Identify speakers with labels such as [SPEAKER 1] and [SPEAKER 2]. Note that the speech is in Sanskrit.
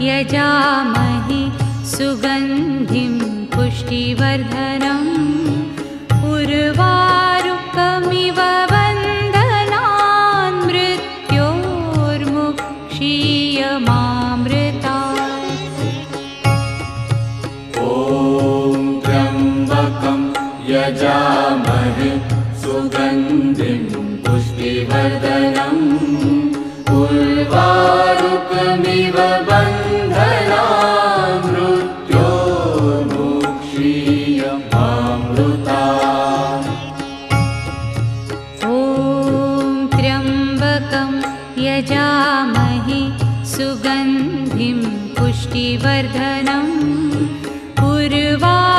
[SPEAKER 1] यजामहे सुगन्धिं पुष्टिवर्धनम् उर्वारुकमिव वन्दनान् मृत्योर्मुक्षीयमामृतात्।
[SPEAKER 2] ॐ त्र्यम्बकं यजामहे सुगन्धिं पुष्टिवर्धनम् उर्वारुकमिव बन्धनान् मृत्योर्मुक्षीयमामृतात्।
[SPEAKER 1] ॐ त्र्यम्बकं यजामहे सुगन्धिं पुष्टिवर्धनम् उर्वारुकमिव